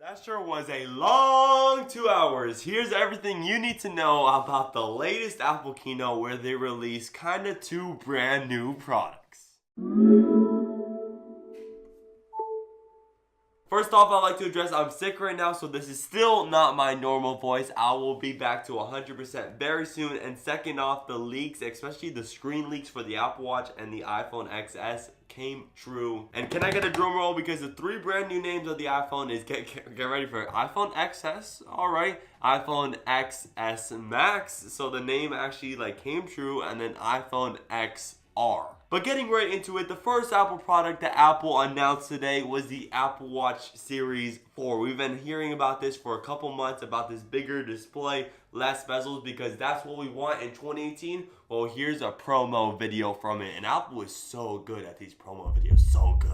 That sure was a long 2 hours. Here's everything you need to know about the latest Apple keynote where they released kinda two brand new products. First off, I'd like to address I'm sick right now, so this is still not my normal voice. I will be back to 100% very soon. And second off, the leaks, especially the screen leaks for the Apple Watch and the iPhone XS came true. And can I get a drum roll? Because the three brand new names of the iPhone is, get ready for it, iPhone XS, alright, iPhone XS Max, so the name actually came true, and then iPhone XR. But getting right into it, the first Apple product that Apple announced today was the Apple Watch Series 4. We've been hearing about this for a couple months, about this bigger display, less bezels, because that's what we want in 2018. Well, here's a promo video from it, and Apple is so good at these promo videos, so good.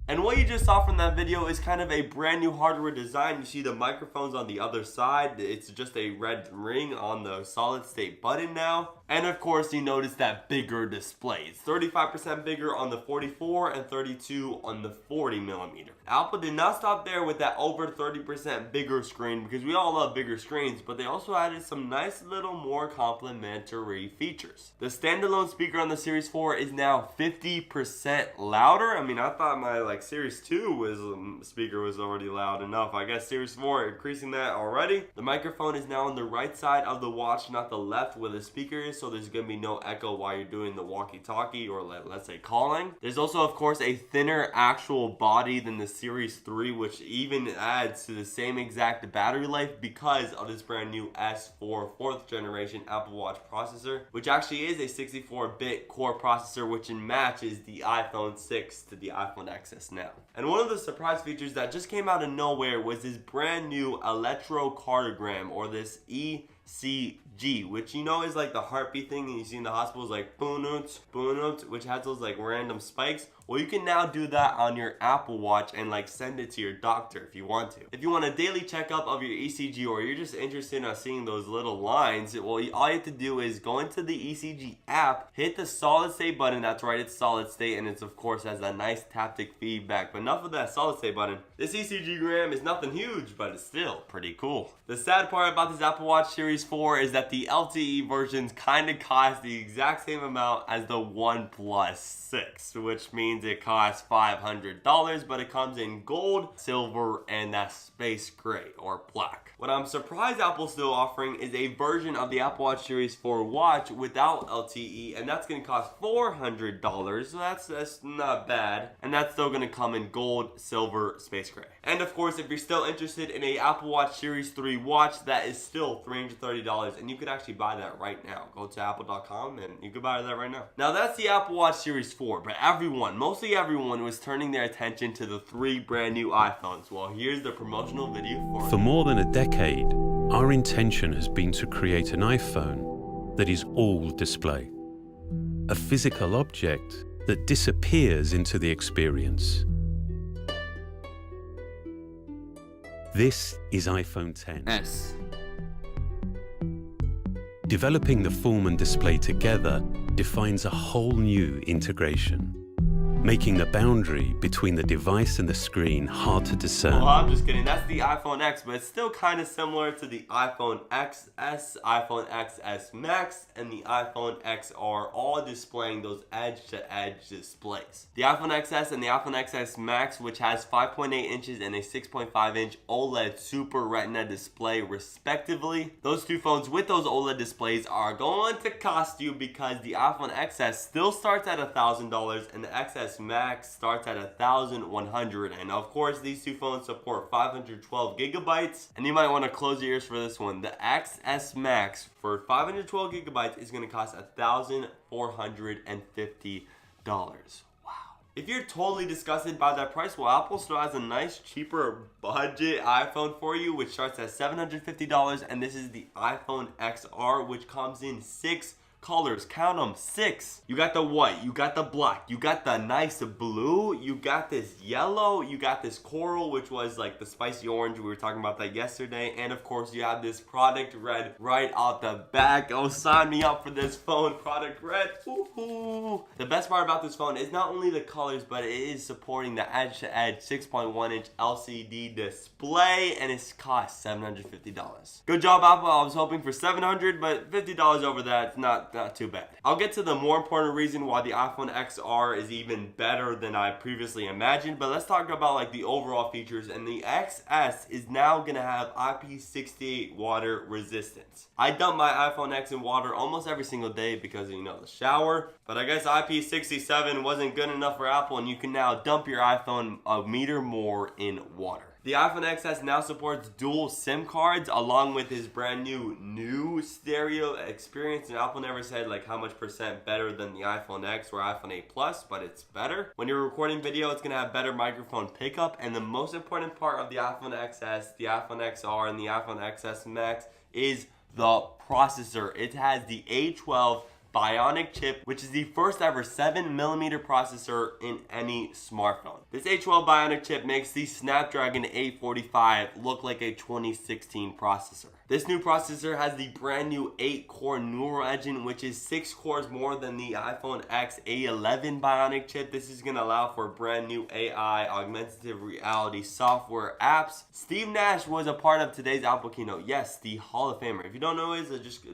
And what you just saw from that video is kind of a brand new hardware design. You see the microphones on the other side. It's just a red ring on the solid state button now. And of course, you notice that bigger display. It's 35% bigger on the 44 and 32 on the 40mm. Apple did not stop there with that over 30% bigger screen, because we all love bigger screens, but they also added some nice little more complementary features. The standalone speaker on the Series 4 is now 50% louder. I mean, I thought my Series 2 speaker was already loud enough. I guess Series 4 increasing that already. The microphone is now on the right side of the watch, not the left where the speaker is, so there's gonna be no echo while you're doing the walkie-talkie or let's say calling. There's also of course a thinner actual body than the Series 3, which even adds to the same exact battery life because of this brand new S4 4th generation Apple Watch processor, which actually is a 64-bit core processor, which matches the iPhone 6 to the iPhone XS now. And one of the surprise features that just came out of nowhere was this brand new electrocardiogram, or this ECG, which you know is like the heartbeat thing and you see in the hospitals, like boonut, boonut, which has those random spikes. Well, you can now do that on your Apple Watch and send it to your doctor if you want to. If you want a daily checkup of your ECG, or you're just interested in seeing those little lines, well, all you have to do is go into the ECG app, hit the solid state button. That's right, it's solid state, and it's of course has that nice taptic feedback. But enough of that solid state button. This ECG gram is nothing huge, but it's still pretty cool. The sad part about this Apple Watch Series 4 is that the LTE versions kind of cost the exact same amount as the OnePlus 6, which means it costs $500, but it comes in gold, silver, and that space gray or black. What I'm surprised Apple's still offering is a version of the Apple Watch Series 4 watch without LTE, and that's going to cost $400, so that's not bad. And that's still going to come in gold, silver, space gray. And of course, if you're still interested in a Apple Watch Series 3 watch, that is still $330, and you could actually buy that right now. Go to apple.com and you could buy that right now. Now that's the Apple Watch Series 4, but mostly everyone was turning their attention to the three brand new iPhones. Well, here's the promotional video for For more than a decade, our intention has been to create an iPhone that is all display. A physical object that disappears into the experience. This is iPhone X. Developing the form and display together defines a whole new integration, making the boundary between the device and the screen hard to discern. Well, I'm just kidding. That's the iPhone X, but it's still kind of similar to the iPhone XS, iPhone XS Max, and the iPhone XR, all displaying those edge-to-edge displays. The iPhone XS and the iPhone XS Max, which has 5.8 inches and a 6.5-inch OLED Super Retina display respectively. Those two phones with those OLED displays are going to cost you, because the iPhone XS still starts at $1,000 and the XS XS Max starts at $1,100, and of course these two phones support 512 gigabytes. And you might want to close your ears for this one. The XS Max for 512 gigabytes is going to cost $1,450. If you're totally disgusted by that price, well, Apple still has a nice, cheaper budget iPhone for you, which starts at $750, and this is the iPhone XR, which comes in 6 colors. Count them, 6. You got the white, you got the black, you got the nice blue, you got this yellow, you got this coral, which was like the spicy orange. We were talking about that yesterday. And of course, you have this product red right out the back. Oh, sign me up for this phone, product red. Woo-hoo. The best part about this phone is not only the colors, but it is supporting the edge-to-edge 6.1-inch LCD display, and it's cost $750. Good job, Apple. I was hoping for $700, but $50 over that, it's not too bad. I'll get to the more important reason why the iPhone XR is even better than I previously imagined, but let's talk about like the overall features. And the XS is now gonna have IP68 water resistance. I dump my iPhone X in water almost every single day because, you know, the shower, but I guess IP67 wasn't good enough for Apple, and you can now dump your iPhone a meter more in water. The iPhone XS now supports dual SIM cards along with his brand new stereo experience, and Apple never said like how much percent better than the iPhone X or iPhone 8 Plus, but it's better. When you're recording video, it's gonna have better microphone pickup, and the most important part of the iPhone XS, the iPhone XR, and the iPhone XS Max is the processor. It has the A12 Bionic chip, which is the first ever 7mm processor in any smartphone. This A12 Bionic chip makes the Snapdragon 845 look like a 2016 processor. This new processor has the brand new 8-core neural engine, which is 6 cores more than the iPhone X A11 Bionic chip. This is going to allow for brand new AI, augmented reality software apps. Steve Nash was a part of today's Apple keynote. Yes, the Hall of Famer. If you don't know who he is, just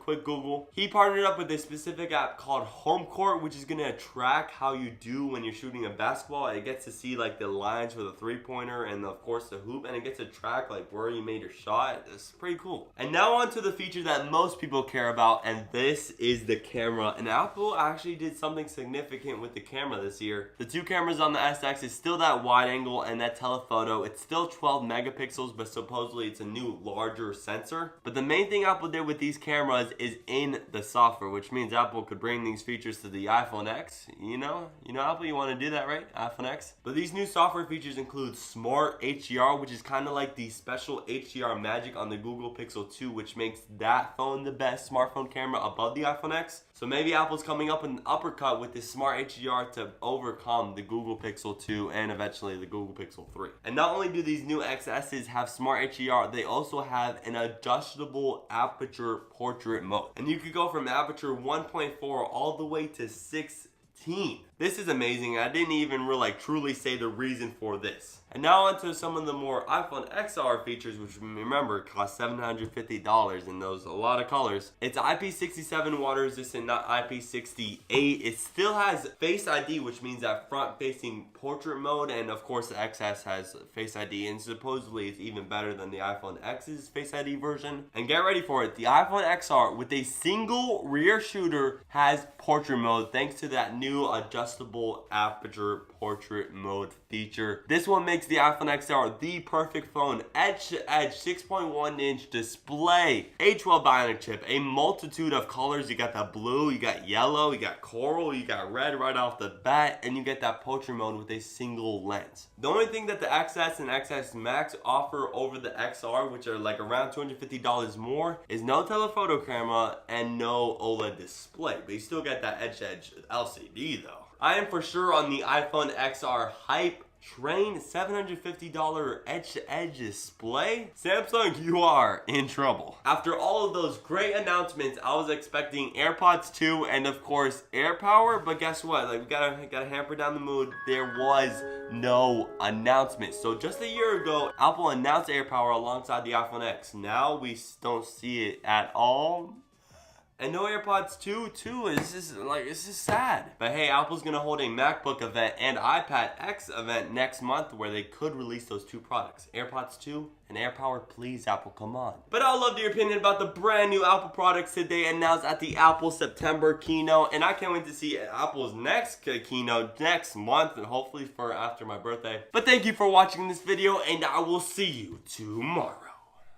quick Google. He partnered up with a specific app called Home Court, which is going to track how you do when you're shooting a basketball. It gets to see like the lines for the three-pointer and of course the hoop, and it gets to track like where you made your shot. It's pretty cool. And now on to the feature that most people care about, and this is the camera. And Apple actually did something significant with the camera this year. The two cameras on the SX is still that wide angle and that telephoto. It's still 12 megapixels, but supposedly it's a new larger sensor. But the main thing Apple did with these cameras is in the software, which means Apple could bring these features to the iPhone X. You know Apple, you want to do that, right? iPhone X. But these new software features include Smart HDR, which is kind of like the special HDR magic on the Google Pixel 2, which makes that phone the best smartphone camera above the iPhone X. So maybe Apple's coming up an uppercut with this Smart HDR to overcome the Google Pixel 2 and eventually the Google Pixel 3. And not only do these new XSs have Smart HDR, they also have an adjustable aperture portrait mode. And you could go from aperture 1.4 all the way to 16. This is amazing. I didn't even really truly say the reason for this. And now on to some of the more iPhone XR features, which remember cost $750 and those a lot of colors. It's IP67 water resistant, not IP68. It still has Face ID, which means that front facing portrait mode, and of course the XS has Face ID, and supposedly it's even better than the iPhone X's Face ID version. And get ready for it, the iPhone XR with a single rear shooter has portrait mode thanks to that new adjustable aperture portrait mode feature. This one makes the iPhone XR the perfect phone. Edge to edge 6.1-inch display, A12 Bionic chip, a multitude of colors. You got that blue, you got yellow, you got coral, you got red right off the bat, and you get that portrait mode with a single lens. The only thing that the XS and XS Max offer over the XR, which are like around $250 more, is no telephoto camera and no OLED display, but you still get that edge to edge LCD though. I am for sure on the iPhone XR hype train. $750 edge-to-edge display? Samsung, you are in trouble. After all of those great announcements, I was expecting AirPods 2 and of course AirPower, but guess what? Like we gotta hamper down the mood. There was no announcement. So just a year ago, Apple announced AirPower alongside the iPhone X. Now we don't see it at all. And no AirPods 2 too. It's just sad. But hey, Apple's gonna hold a MacBook event and iPad X event next month where they could release those two products. AirPods 2 and AirPower. Please, Apple, come on. But I'd love your opinion about the brand new Apple products today announced at the Apple September keynote. And I can't wait to see Apple's next keynote next month, and hopefully for after my birthday. But thank you for watching this video, and I will see you tomorrow.